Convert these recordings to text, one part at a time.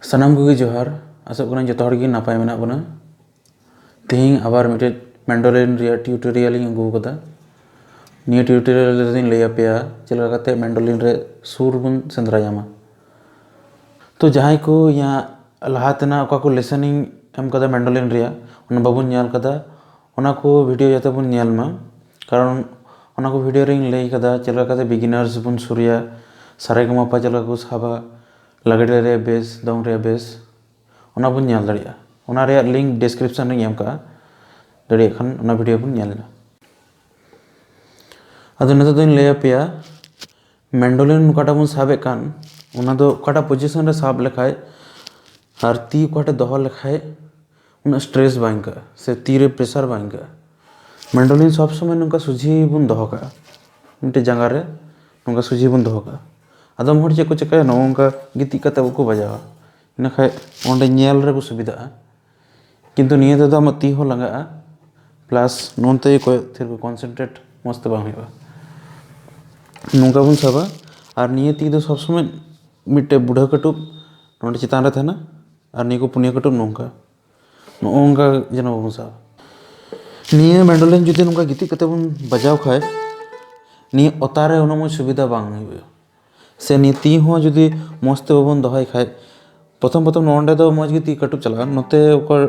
सानाम को जोहार आसोग कना जो हर नपाय मेना बना तेहिं आबार मिटे मैंडोलिन ट्यूटोरियल अगू कदा निया ट्यूटोरियल लैया पे चलका कते मैंडोलिन रे सुर बन सेंद्रा जामा तो जहां को यहाँ लहातेना को लेसनिंग एम कदा मैंडोलिन रे उन बाबुन ᱧᱮᱞ कदा उना को वीडियो जाते बन ᱧᱮल मा कारण उना को वीडियो रिंग लई कदा चलका कते बिगिनर्स बन सुरिया सारेगामापा चलका को साबा लगड़े रे बेस दौंग रे बेस उना बन ᱧᱮल दाड़िया उना रे लिंक डिस्क्रिप्शन रिंग एम का दाड़िया खान उना वीडियो बन ᱧᱮल अदो नतो दिन लैया पेया मैंडोलिन काटा बन साबे कान उना दो काटा पोजीशन रे साब लेखाय और ती काटे दोह लेखाय उना स्ट्रेस बांगा से तीरे प्रेशर बांगा मैंडोलिन सब समय नंका सुझी बन दोह का मिटे जंगा रे नंका सुझी बन दोह का आदम हर चेको चेका नंका गिति कते को बजावा इना खाय ओंडे ᱧᱮल रे को सुविधा किंतु निये तो आम ती हो लंगा प्लस नोनते को थिर को कॉन्सेंट्रेट मस्त बांग हुआ नौका बन साबा और निये ती दो सब समय मिटे बुढ़ा कटुब नोंडे चितान रे थाना और निये को पुनिया कटुब नौका नौका जनो बन साबा निये मैंडोलिन जुदि नौका गिति कते बन बजाव खाय निये ओतारे उना मो सुविधा बांग हुआ से निये ती हो जुदि मस्त बन दोहाय खाय प्रथम नोंडे दो मज गी ती कटुब चला नोते ओकर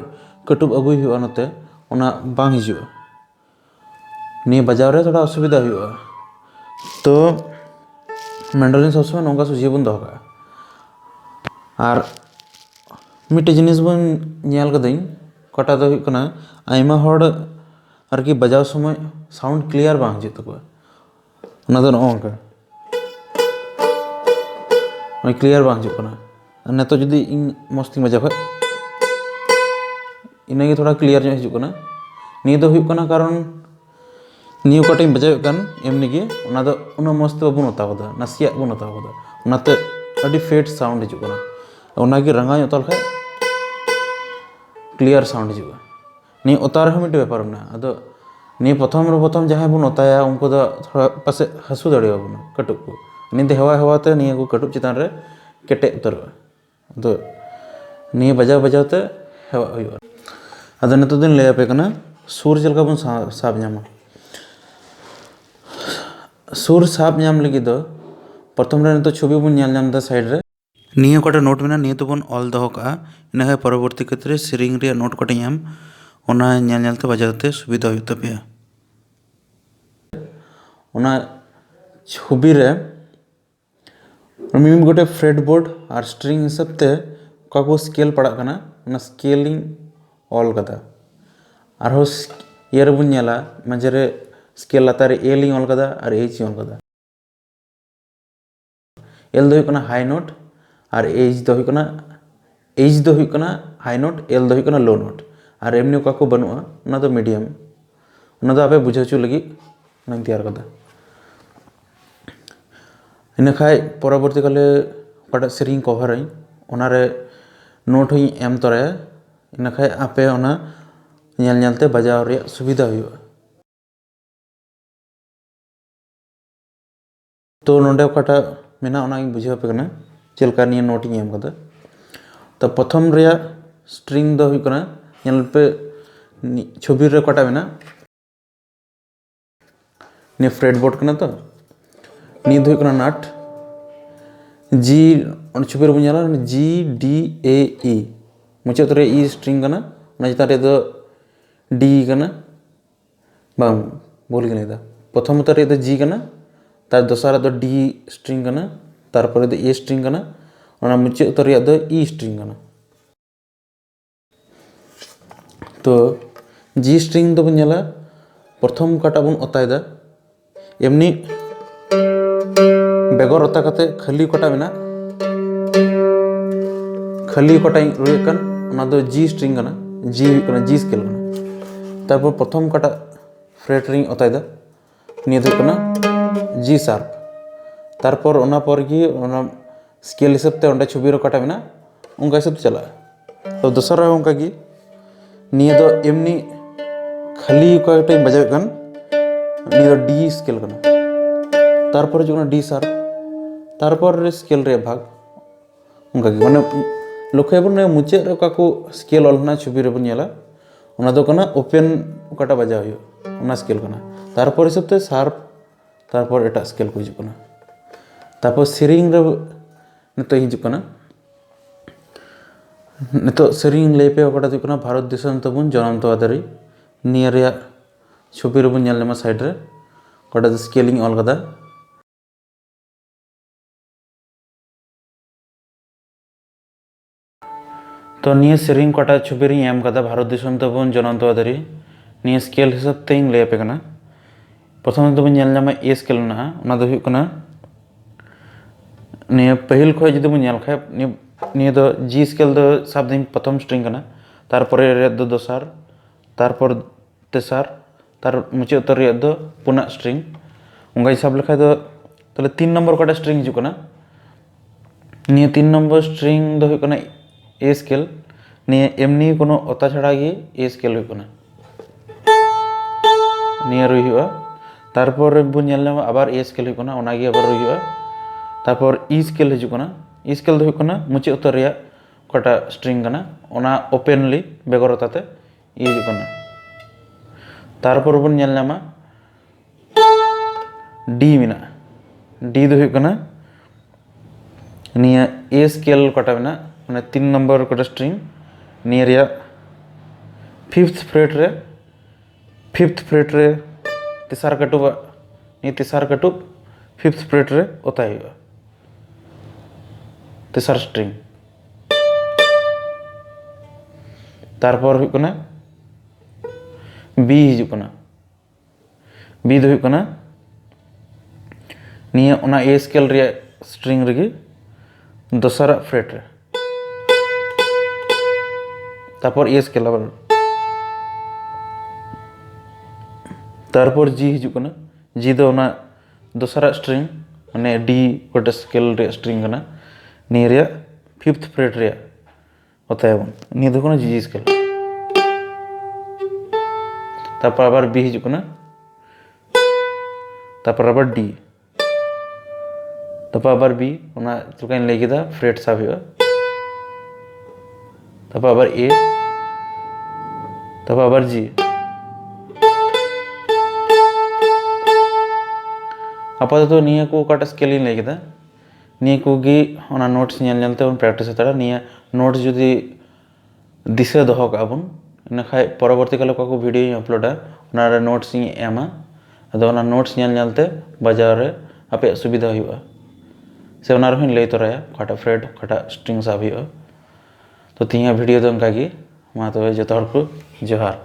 कटुब अगुई हुआ नोते उना बांग हिजुआ निये बजाव रे थोड़ा असुविधा हुआ तो मैंडोलिन सब समय नौका सुझी बन दोका और मिटे जिनिस बन ᱧᱮल कदई कटा दो हुई कना आयमा हड़ आरकी बजाव समय साउंड क्लियर बांग हिजुत तको उना दो नोका क्लियर बांग हिजुत कना नेतो जुदी इन मस्ती बजाव खाय इनागे थोड़ा क्लियर जो हिजुत कना निये दो हुई कना कारण नियो कटे बजाव कान एमनी गे उना दो उना मस्त बन ओतावदा नासिया बन ओतावदा उनाते अडी फेट साउंड हिजुत कना उना गे रंगा ओताल खाय क्लियर साउंड हिजुआ नि ओतार हम मिटे व्यापार ना अदो नि प्रथम जहां बन ओताया उनको दो थोड़ा पासे हसु दड़िया बन कटुब को नि दे हवा नि को कटुब चितान रे केटे उतर अदो नि बजाव ते हेवा हुआ अदो नतो दिन ले पे कना सुर चलका बन साब ᱧᱟᱢᱟ सुर साब ᱧᱟᱢ लगी दो प्रथम रे तो छवि बन ᱧᱮᱞ ᱧᱟᱢ दा साइड रे निया कोटा नोट में निया तो बन ऑल दो का इना परवर्ती क्षेत्र सिरिंग रे नोट कोटा ᱧᱟᱢ ओना ᱧᱮᱞ ᱧᱮᱞ ते बजाते सुविधा हुई तपे ओना छवि रे मिम गोटे फ्रेट बोर्ड और स्ट्रिंग हिसाब ते को स्केल पड़ा कना ओना स्केलिंग ऑल कदा और हो यार बन ᱧᱮᱞᱟ मजरे स्केल लातारे एल ऑल कदा और एच ऑल कदा एल दो कना हाई नोट और एच दो हाई नोट एल दो लो नोट और एमनी को बनूआ ना दो मीडियम ना दो आपे बुझाचु लगी ना तैयार कदा इन खाय परवर्ती काले कटा सेरिंग कवर आई ओनारे नोट ही एम तोरे इन खाय आपे ओना ᱧᱮᱞ ᱧᱮᱞते बजाव रे सुविधा हुआ तो नोंडे कटा मेना ओना बुझाव पे कना चलका निया नोट ही एम कदा तो प्रथम रे स्ट्रिंग दो हुई कना ᱧᱮल पे छवि रे कटा मेना ने फ्रेट बोर्ड कना तो नी दो कना नाट जी और छवि रे बुझाला जी डी ए ई मुचाद रे ई स्ट्रिंग कना ना चिता रे दो डी कना बांग बोल के लेदा प्रथम तरे दो जी कना तार दोसारा दो डी स्ट्रिंग कना तार पर दो ए स्ट्रिंग कना ओना मुचे तरे दो ई स्ट्रिंग कना तो जी स्ट्रिंग दो बन ᱧᱮᱞᱟ प्रथम काटा बन ओतायदा एमनी बेगर ओता कते खाली काटा मेना खाली काटा रुए कन ओना दो जी स्ट्रिंग कना जी स्केल कना तारपर प्रथम काटा फ्रेट रिंग ओतायदा निया दो कना जी शार्प तारपर ओना पर गी ओना स्केल हिसाब ते ओंडे छवि रो काटा मेना उनका हिसाब ते चला तो दोसरा उनका गी निया दो एमनी खाली काटे बजाव कन निया डी स्केल कना तारपर जो डी शार्प तारपर स्केल रे भाग उनका गी माने लक्ष्य बन मुचाद रे का को स्केल ऑलना छवि रे बन नेला ओना दो कना ओपन ओकाटा बजाव हुयो ओना स्केल कना तारपर हिसाब ते शार्प तारपर एटा स्केल को हिजु कना तारपर सेरिंग रे नितो हिजु कना नितो सेरिंग लेपे ओकाटा दो कना भारत दिसम तबुन जनम तो आदरी नियर या छवि रे बन नेल नेमा साइड रे ओकाटा स्केलिंग ऑल कदा तो निया सेरिंग कटा छवि रे एम कदा भारत दिसम तबुन जनम तो आदरी निया स्केल हिसाब ते इन लेपे कना प्रथम तो बन नेल नामा ए स्केल ना ओना दो हुयो कना निया पहिल खय जदि बन नेल खाय निया दो जी स्केल दो साब दिन प्रथम स्ट्रिंग कना तारपर रे दो दोसार तारपर तेसार तार मुचे उत्तर रे दो पुना स्ट्रिंग उंगा हिसाब लेखाय दो तले 3 नंबर कटा स्ट्रिंग हिजु कना निया 3 नंबर स्ट्रिंग दो हुयो कना ए स्केल निया एमनी कोनो ओता छड़ा गे ए स्केल हुयो कना निया रो हुयो तारपर बन नेल नामा आबार ए स्केल हुयो कना ओना गे आबार रो हुयो तारपर ई स्केल हिजु कना ई स्केल दो हुयो कना मुचे उत्तर रे कटा स्ट्रिंग कना ओना ओपनली बेगरताते ई हिजु कना तारपर बन नेल नामा डी मिना डी दो हुयो कना निया ए स्केल कटा मिना माने 3 नंबर कटा स्ट्रिंग निया रे 5th फ्रेट रे तेसार कटुब नि तेसार कटुब 5th फ्रेट रे ओता हुयो तेसार स्ट्रिंग तारपर हुयो कना बी हिजु कना बी दो हुयो कना निया ओना ए स्केल रे स्ट्रिंग रे दोसरा फ्रेट रे तारपर ए स्केल आबार तारपर जी हिजु कना जी दो ओना दोसरा स्ट्रिंग माने डी गोटे स्केल रे स्ट्रिंग कना निया रे 5th फ्रेट रे ओतायबन निया दो कना जी स्केल तारपर आबार बी हिजु कना तारपर आबार डी तारपर आबार बी ओना तुकाइन लई केदा फ्रेट साब हुयो तारपर आबार ए तारपर आबार जी आपातत निया को काटा स्केलिंग लई केदा निया को गे ओना नोट्स नेल नेलते उन प्रैक्टिस हतड़ा निया नोट्स जुदी दिशा दोहो काबुन इना खाय परवर्ती काल को वीडियो अपलोडा ओना रे नोट्स इ एमा अदो ओना नोट्स नेल नेलते बाजार रे आपे सुविधा हुआ से ओना रहिन लई तोराया काटा फ्रेट काटा स्ट्रिंग साब हुआ तो तिया वीडियो दो अंका गे मा तो जतो हर को जोहार।